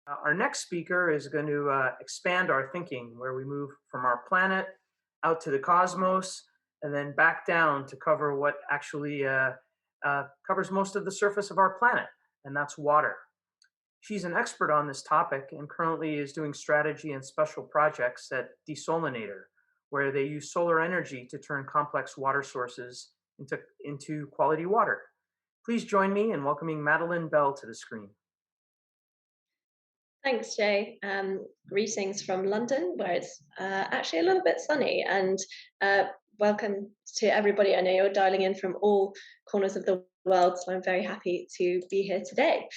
Our next speaker is going to expand our thinking, where we move from our planet out to the cosmos and then back down to cover what actually covers most of the surface of our planet, and that's water. She's an expert on this topic and currently is doing strategy and special projects at Desolenator, where they use solar energy to turn complex water sources into quality water. Please join me in welcoming Madeleine Bell to the screen. Thanks, Jay. Greetings from London, where it's actually a little bit sunny, and welcome to everybody. I know you're dialing in from all corners of the world, so I'm very happy to be here today.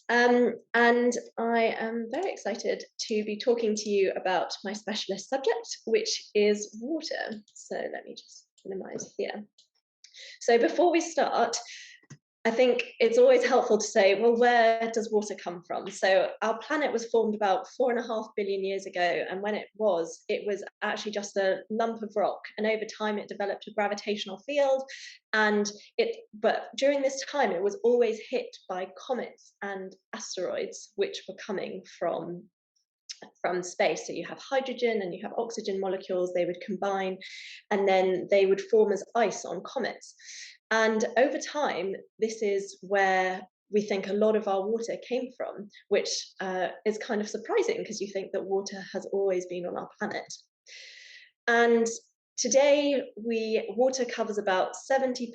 And I am very excited to be talking to you about my specialist subject, which is water. So let me just minimize here. So before we start, I think it's always helpful to say, well, where does water come from? So our planet was formed about 4.5 billion years ago, and when it was actually just a lump of rock. And over time, it developed a gravitational field, but during this time, it was always hit by comets and asteroids, which were coming from space. So you have hydrogen and you have oxygen molecules, they would combine, and then they would form as ice on comets. And over time, this is where we think a lot of our water came from, which is kind of surprising because you think that water has always been on our planet. And today, water covers about 70%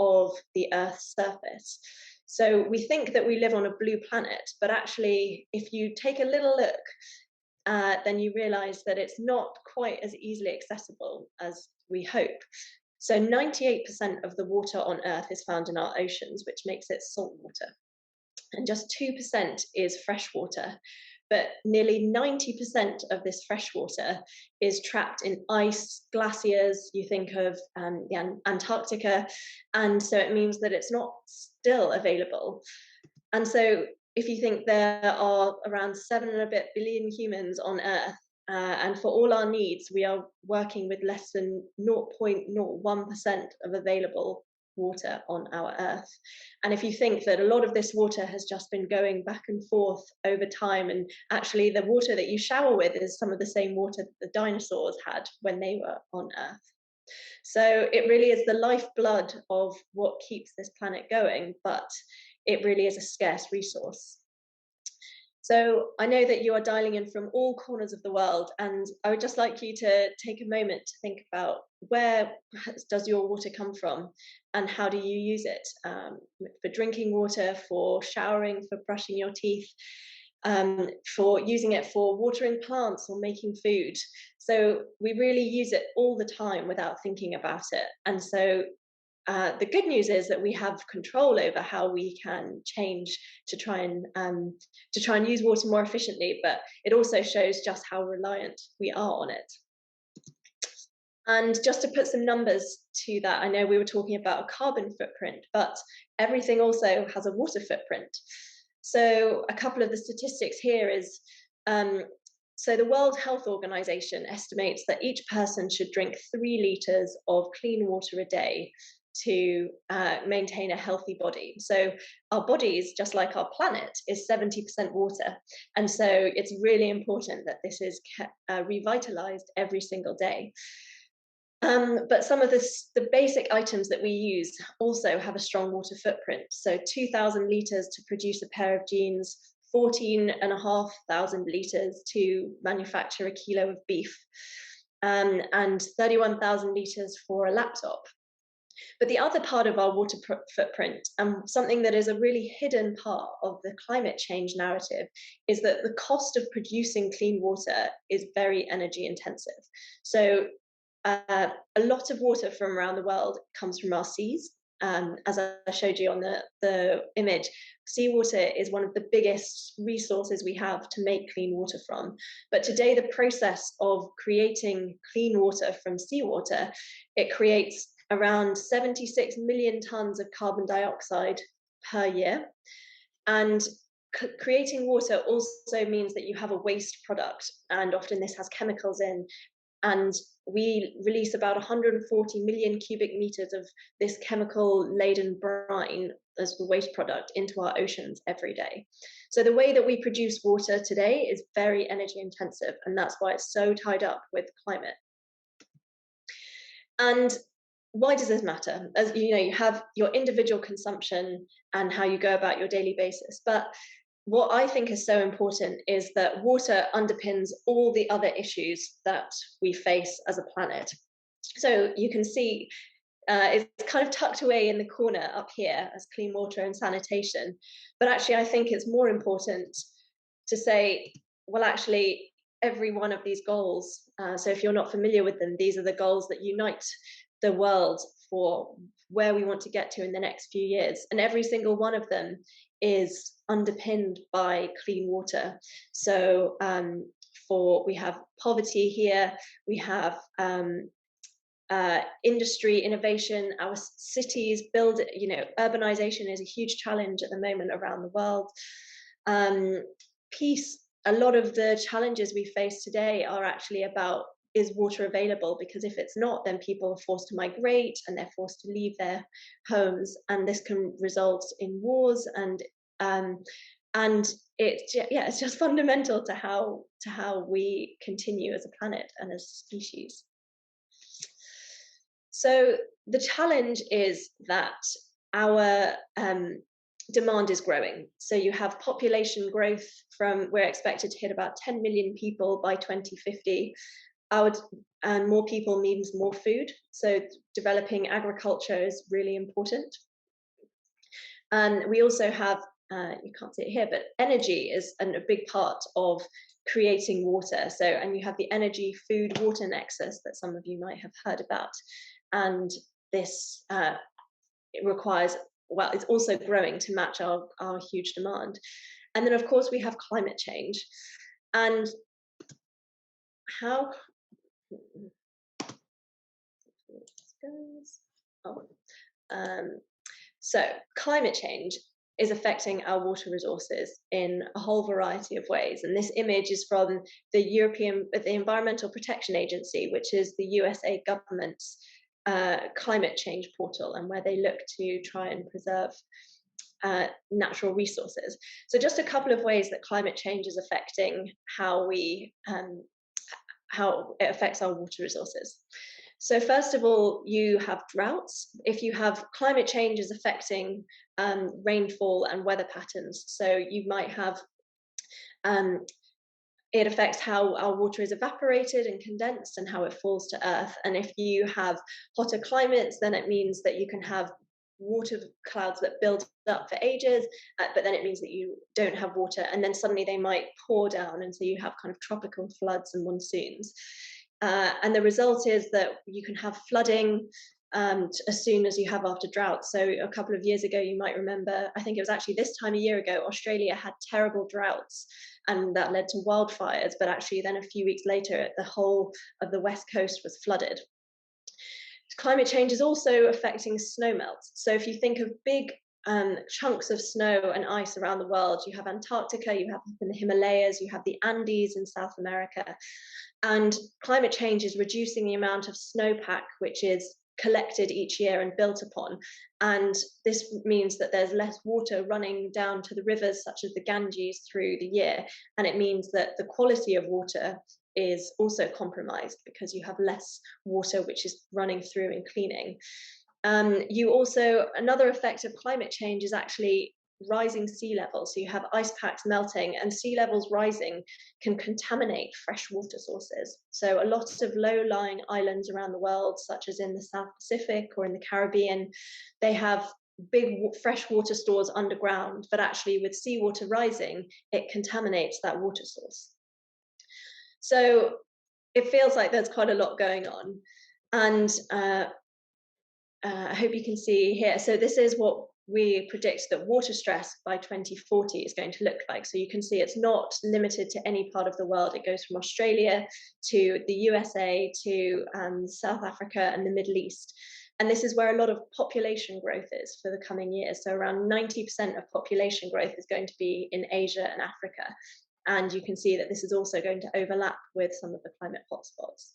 of the Earth's surface. So we think that we live on a blue planet, but actually, if you take a little look, then you realize that it's not quite as easily accessible as we hope. So 98% of the water on Earth is found in our oceans, which makes it salt water. And just 2% is fresh water. But nearly 90% of this fresh water is trapped in ice, glaciers. You think of Antarctica. And so it means that it's not still available. And so if you think there are around 7 and a bit billion humans on Earth, and for all our needs, we are working with less than 0.01% of available water on our Earth. And if you think that a lot of this water has just been going back and forth over time, and actually the water that you shower with is some of the same water that the dinosaurs had when they were on Earth. So it really is the lifeblood of what keeps this planet going, but it really is a scarce resource. So I know that you are dialing in from all corners of the world, and I would just like you to take a moment to think about where does your water come from and how do you use it, for drinking water, for showering, for brushing your teeth, for using it for watering plants or making food. So we really use it all the time without thinking about it. And so the good news is that we have control over how we can change to try and use water more efficiently, but it also shows just how reliant we are on it. And just to put some numbers to that, I know we were talking about a carbon footprint, but everything also has a water footprint. So a couple of the statistics here is, so the World Health Organization estimates that each person should drink 3 liters of clean water a day to maintain a healthy body. So our bodies, just like our planet, is 70% water. And so it's really important that this is revitalized every single day. But some of the basic items that we use also have a strong water footprint. So 2,000 litres to produce a pair of jeans, 14,500 litres to manufacture a kilo of beef, and 31,000 litres for a laptop. But the other part of our water footprint, and something that is a really hidden part of the climate change narrative, is that the cost of producing clean water is very energy intensive. So a lot of water from around the world comes from our seas. As I showed you on the image, seawater is one of the biggest resources we have to make clean water from. But today, the process of creating clean water from seawater, it creates around 76 million tons of carbon dioxide per year. And creating water also means that you have a waste product, and often this has chemicals in. and we release about 140 million cubic meters of this chemical laden brine as the waste product into our oceans every day. So the way that we produce water today is very energy intensive, and that's why it's so tied up with climate. And why does this matter? As you know, you have your individual consumption and how you go about your daily basis. But what I think is so important is that water underpins all the other issues that we face as a planet. So you can see it's kind of tucked away in the corner up here as clean water and sanitation. But actually, I think it's more important to say, well, actually, every one of these goals, so if you're not familiar with them, these are the goals that unite the world for where we want to get to in the next few years. And every single one of them is underpinned by clean water. So we have poverty here, we have industry, innovation, our cities build, urbanization is a huge challenge at the moment around the world. Peace, a lot of the challenges we face today are actually about, is water available? Because if it's not, then people are forced to migrate and they're forced to leave their homes, and this can result in wars, and it's just fundamental to how we continue as a planet and as a species. So the challenge is that our demand is growing. So you have population growth we're expected to hit about 10 million people by 2050. And more people means more food. So developing agriculture is really important. And we also have, you can't see it here, but energy is a big part of creating water. So, and you have the energy, food, water nexus that some of you might have heard about. And this it requires, well, it's also growing to match our huge demand. And then, of course, we have climate change. And how so climate change is affecting our water resources in a whole variety of ways. And this image is from the Environmental Protection Agency, which is the USA government's climate change portal, and where they look to try and preserve natural resources. So just a couple of ways that climate change is affecting how it affects our water resources. So first of all, you have droughts. If you have climate change is affecting rainfall and weather patterns. So you might have, it affects how our water is evaporated and condensed and how it falls to earth. And if you have hotter climates, then it means that you can have water clouds that build up for ages, but then it means that you don't have water, and then suddenly they might pour down, and so you have kind of tropical floods and monsoons. And the result is that you can have flooding as soon as you have after drought. So a couple of years ago, you might remember, I think it was actually this time a year ago, Australia had terrible droughts, and that led to wildfires. But actually then a few weeks later, the whole of the West Coast was flooded. Climate change is also affecting snowmelt. So if you think of big chunks of snow and ice around the world, you have Antarctica, you have in the Himalayas, you have the Andes in South America. And climate change is reducing the amount of snowpack which is collected each year and built upon. And this means that there's less water running down to the rivers such as the Ganges through the year. And it means that the quality of water is also compromised because you have less water which is running through and cleaning. Another effect of climate change is actually rising sea levels. So you have ice packs melting, and sea levels rising can contaminate fresh water sources. So a lot of low-lying islands around the world, such as in the South Pacific or in the Caribbean, they have big freshwater stores underground, but actually with seawater rising, it contaminates that water source. So it feels like there's quite a lot going on. And I hope you can see here. So this is what we predict that water stress by 2040 is going to look like. So you can see it's not limited to any part of the world. It goes from Australia to the USA to South Africa and the Middle East. And this is where a lot of population growth is for the coming years. So around 90% of population growth is going to be in Asia and Africa. And you can see that this is also going to overlap with some of the climate hotspots.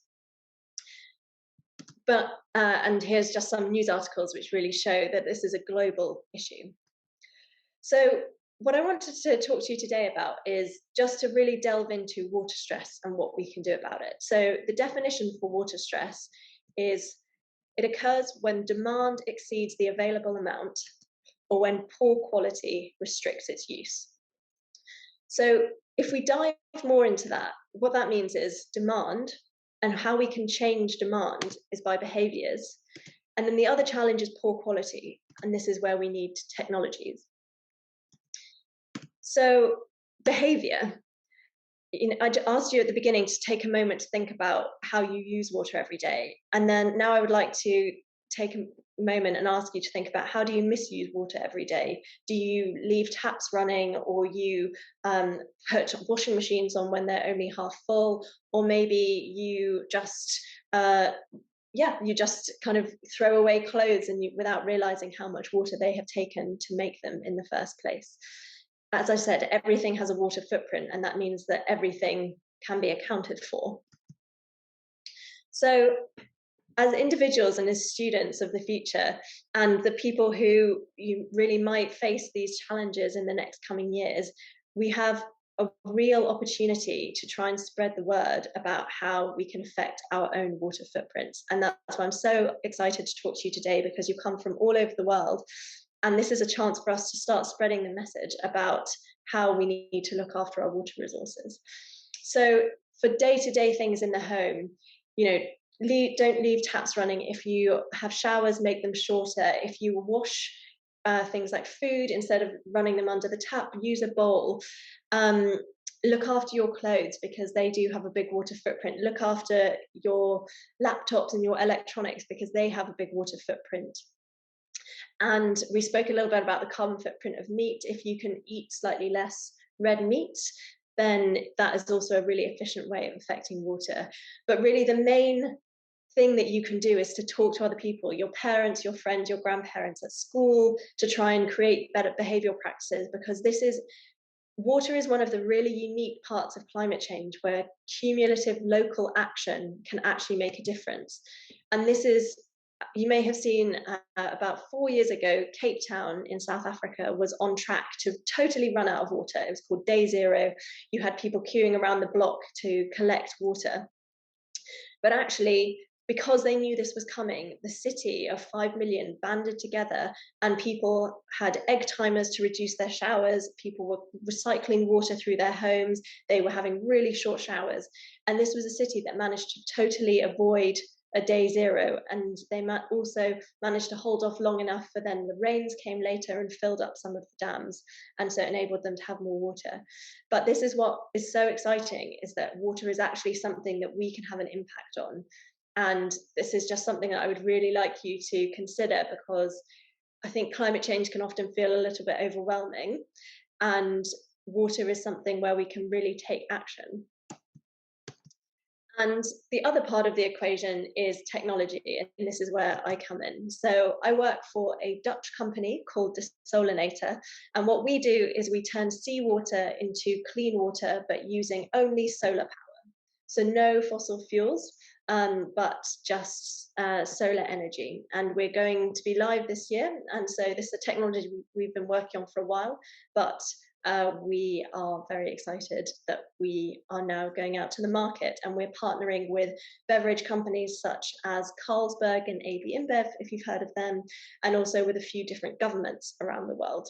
But and here's just some news articles which really show that this is a global issue. So what I wanted to talk to you today about is just to really delve into water stress and what we can do about it. So the definition for water stress is it occurs when demand exceeds the available amount or when poor quality restricts its use. So if we dive more into that, what that means is demand, and how we can change demand is by behaviors. And then the other challenge is poor quality, and this is where we need technologies. So behavior, I asked you at the beginning to take a moment to think about how you use water every day. And then now I would like to take a moment and ask you to think about, how do you misuse water every day? Do you leave taps running, or you put washing machines on when they're only half full? Or maybe you just you just kind of throw away clothes and without realizing how much water they have taken to make them in the first place. As I said, everything has a water footprint, and that means that everything can be accounted for. So as individuals and as students of the future, and the people who you really might face these challenges in the next coming years, we have a real opportunity to try and spread the word about how we can affect our own water footprints. And that's why I'm so excited to talk to you today, because you come from all over the world. And this is a chance for us to start spreading the message about how we need to look after our water resources. So for day-to-day things in the home, don't leave taps running. If you have showers, make them shorter. If you wash things like food, instead of running them under the tap, use a bowl. Look after your clothes, because they do have a big water footprint. Look after your laptops and your electronics, because they have a big water footprint. And we spoke a little bit about the carbon footprint of meat. If you can eat slightly less red meat, then that is also a really efficient way of affecting water. But really the main thing that you can do is to talk to other people, your parents, your friends, your grandparents at school, to try and create better behavioral practices, because water is one of the really unique parts of climate change where cumulative local action can actually make a difference. And this is, you may have seen about 4 years ago, Cape Town in South Africa was on track to totally run out of water. It was called Day Zero. You had people queuing around the block to collect water. But actually, because they knew this was coming, the city of 5 million banded together, and people had egg timers to reduce their showers. People were recycling water through their homes. They were having really short showers. And this was a city that managed to totally avoid a day zero. And they also managed to hold off long enough for then the rains came later and filled up some of the dams. And so it enabled them to have more water. But this is what is so exciting, is that water is actually something that we can have an impact on. And this is just something that I would really like you to consider, because I think climate change can often feel a little bit overwhelming, and water is something where we can really take action. And the other part of the equation is technology, and this is where I come in. So I work for a Dutch company called Desolenator, and what we do is we turn seawater into clean water, but using only solar power. So no fossil fuels, but just solar energy. And we're going to be live this year. And so this is a technology we've been working on for a while, but we are very excited that we are now going out to the market, and we're partnering with beverage companies such as Carlsberg and AB InBev, if you've heard of them, and also with a few different governments around the world.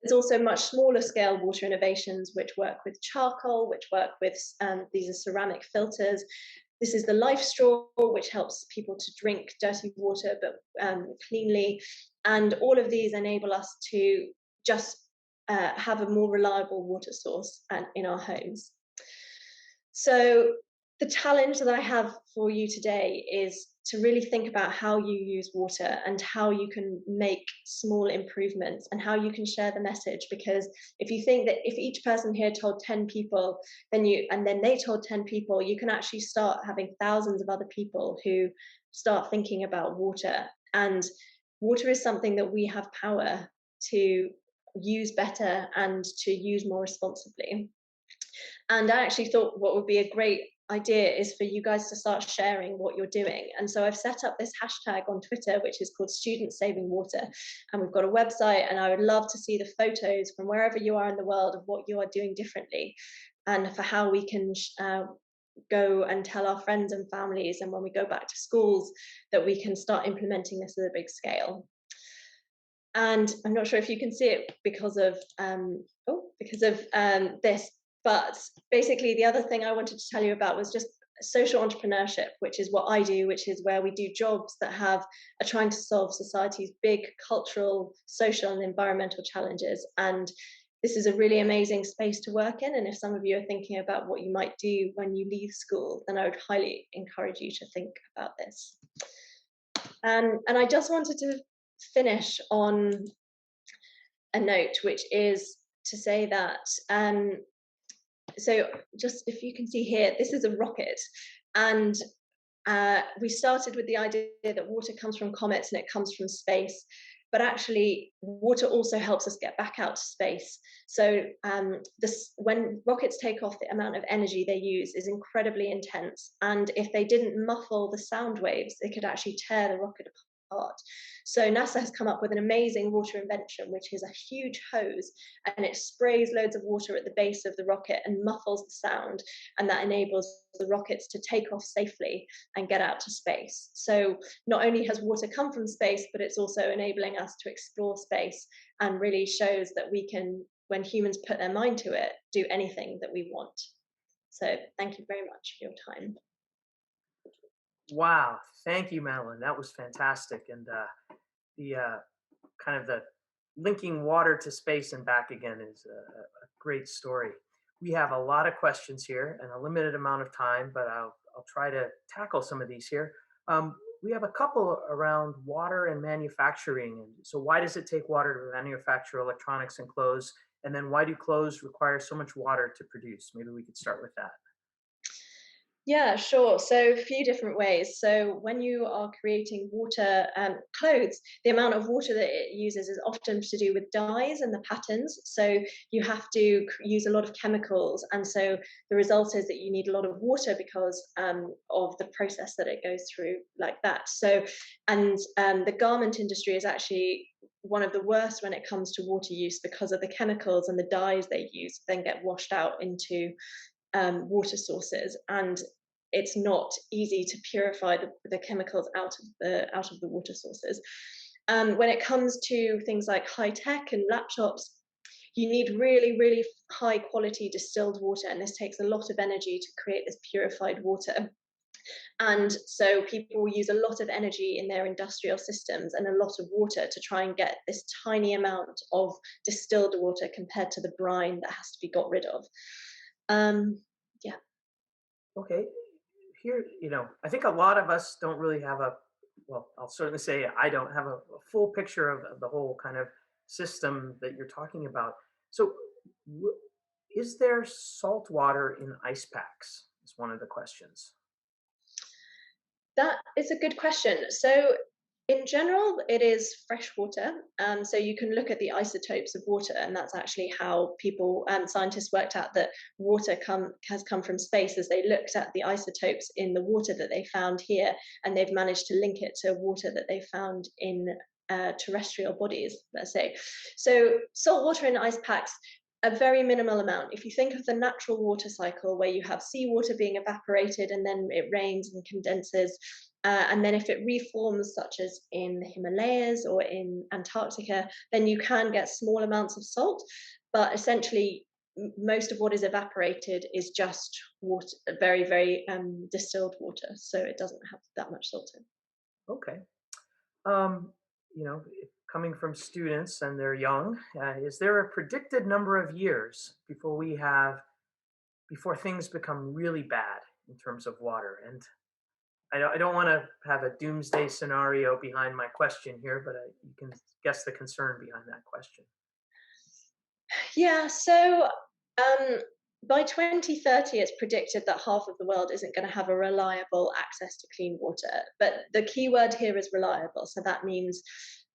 There's also much smaller scale water innovations which work with charcoal, which work with, these are ceramic filters. This is the Life Straw, which helps people to drink dirty water but cleanly. And all of these enable us to just have a more reliable water source in our homes. So the challenge that I have for you today is to really think about how you use water and how you can make small improvements and how you can share the message. Because if you think that if each person here told 10 people, then they told 10 people, you can actually start having thousands of other people who start thinking about water. And water is something that we have power to use better and to use more responsibly. And I actually thought what would be a great idea is for you guys to start sharing what you're doing. And so I've set up this hashtag on Twitter, which is called Students Saving Water. And we've got a website, and I would love to see the photos from wherever you are in the world of what you are doing differently, and for how we can go and tell our friends and families, and when we go back to schools, that we can start implementing this at a big scale. And I'm not sure if you can see it because of this, but basically the other thing I wanted to tell you about was just social entrepreneurship, which is what I do, which is where we do jobs that are trying to solve society's big cultural, social, and environmental challenges. And this is a really amazing space to work in. And if some of you are thinking about what you might do when you leave school, then I would highly encourage you to think about this. And I just wanted to finish on a note, which is to say that, so just if you can see here, this is a rocket. And we started with the idea that water comes from comets and it comes from space, but actually water also helps us get back out to space. So when rockets take off, the amount of energy they use is incredibly intense. And if they didn't muffle the sound waves, they could actually tear the rocket apart. So NASA has come up with an amazing water invention, which is a huge hose, and it sprays loads of water at the base of the rocket and muffles the sound, and that enables the rockets to take off safely and get out to space. So not only has water come from space, but it's also enabling us to explore space, and really shows that we can, when humans put their mind to it, do anything that we want. So thank you very much for your time. Wow, thank you, Madeleine. That was fantastic, and the kind of the linking water to space and back again is a great story. We have a lot of questions here and a limited amount of time, but I'll try to tackle some of these here. We have a couple around water and manufacturing. And so why does it take water to manufacture electronics and clothes? And then why do clothes require so much water to produce? Maybe we could start with that. Yeah, sure. So a few different ways. So when you are creating water clothes, the amount of water that it uses is often to do with dyes and the patterns. So you have to use a lot of chemicals. And so the result is that you need a lot of water because of the process that it goes through like that. So, and the garment industry is actually one of the worst when it comes to water use because of the chemicals and the dyes they use then get washed out into water sources, and it's not easy to purify the chemicals out of the water sources. When it comes to things like high tech and laptops, you need really, really high quality distilled water, and this takes a lot of energy to create this purified water. And so people use a lot of energy in their industrial systems and a lot of water to try and get this tiny amount of distilled water compared to the brine that has to be got rid of. Yeah. Okay, here, I think a lot of us don't really have well, I'll certainly say I don't have a full picture of the whole kind of system that you're talking about. So, is there salt water in ice packs? Is one of the questions. That is a good question. So, in general, it is fresh water. So you can look at the isotopes of water, and that's actually how people, scientists, worked out that water has come from space, as they looked at the isotopes in the water that they found here, and they've managed to link it to water that they found in terrestrial bodies, let's say. So salt water in ice packs, a very minimal amount. If you think of the natural water cycle where you have seawater being evaporated and then it rains and condenses, and then if it reforms, such as in the Himalayas or in Antarctica, then you can get small amounts of salt. But essentially, most of what is evaporated is just water, very, very distilled water. So it doesn't have that much salt in. Okay. You know, coming from students and they're young, is there a predicted number of years before things become really bad in terms of water? And I don't want to have a doomsday scenario behind my question here, but you can guess the concern behind that question. Yeah, so by 2030, it's predicted that half of the world isn't going to have a reliable access to clean water. But the key word here is reliable. So that means,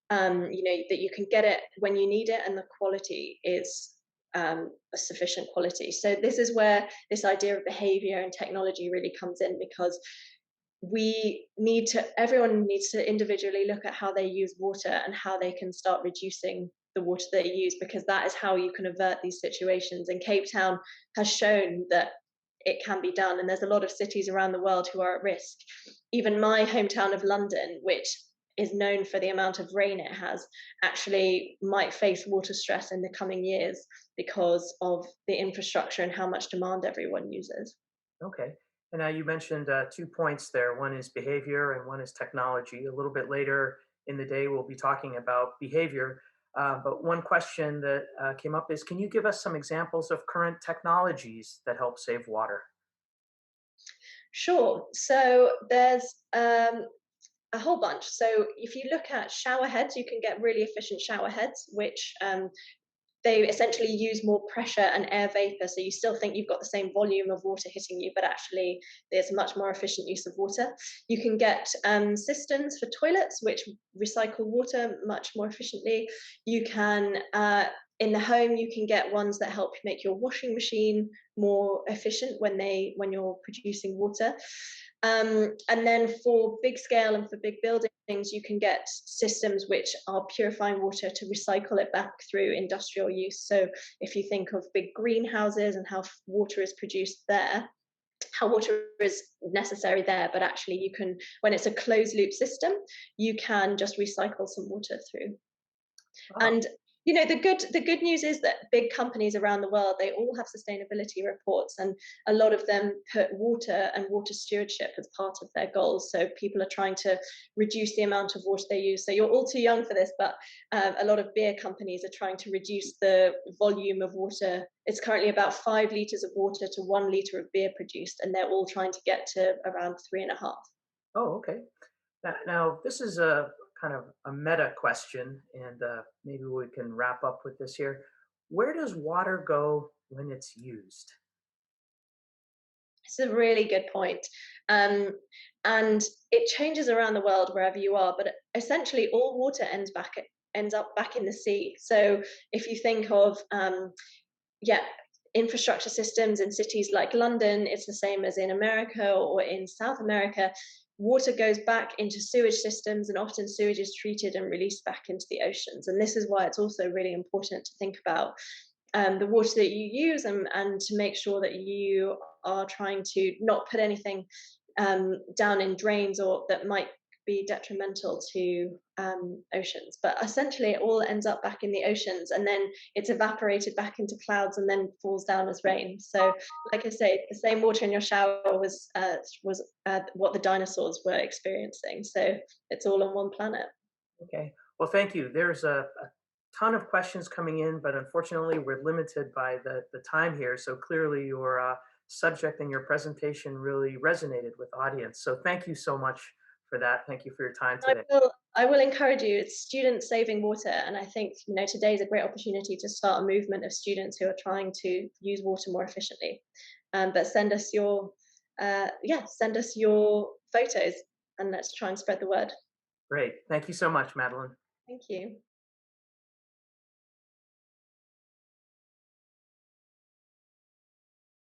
that you can get it when you need it, and the quality is a sufficient quality. So this is where this idea of behavior and technology really comes in, because everyone needs to individually look at how they use water and how they can start reducing the water that you use, because that is how you can avert these situations. And Cape Town has shown that it can be done, and there's a lot of cities around the world who are at risk. Even my hometown of London, which is known for the amount of rain it has, actually might face water stress in the coming years because of the infrastructure and how much demand everyone uses. Okay. And now you mentioned 2 points there. One is behavior and one is technology. A little bit later in the day, we'll be talking about behavior. But one question that came up is, can you give us some examples of current technologies that help save water? Sure. So there's a whole bunch. So if you look at shower heads, you can get really efficient shower heads, which they essentially use more pressure and air vapor. So you still think you've got the same volume of water hitting you, but actually there's much more efficient use of water. You can get systems for toilets, which recycle water much more efficiently. You can, in the home, you can get ones that help make your washing machine more efficient when you're producing water. And then for big scale and for big buildings, you can get systems which are purifying water to recycle it back through industrial use. So if you think of big greenhouses and how water is produced there, how water is necessary there, but actually you can, when it's a closed loop system, you can just recycle some water through. Oh, And the good news is that big companies around the world, they all have sustainability reports, and a lot of them put water and water stewardship as part of their goals. So people are trying to reduce the amount of water they use. So you're all too young for this, but a lot of beer companies are trying to reduce the volume of water. It's currently about 5 liters of water to 1 liter of beer produced, and they're all trying to get to around 3.5. oh, okay. Now, this is a kind of a meta question, and maybe we can wrap up with this here. Where does water go when it's used? It's a really good point. Um, and it changes around the world wherever you are, but essentially all water ends up back in the sea. So if you think of yeah, infrastructure systems in cities like London, it's the same as in America or in South America. Water goes back into sewage systems, and often sewage is treated and released back into the oceans. And this is why it's also really important to think about the water that you use, and to make sure that you are trying to not put anything down in drains or that might be detrimental to oceans. But essentially, it all ends up back in the oceans, and then it's evaporated back into clouds and then falls down as rain. So, like I say, the same water in your shower was what the dinosaurs were experiencing. So it's all on one planet. Okay. Well, thank you. There's a ton of questions coming in, but unfortunately, we're limited by the time here. So clearly, your subject and your presentation really resonated with the audience. So thank you so much for that. Thank you for your time I today. will, I will encourage you. It's students saving water, and I think today is a great opportunity to start a movement of students who are trying to use water more efficiently. But send us your photos, and let's try and spread the word. Great. Thank you so much, Madeline. Thank you.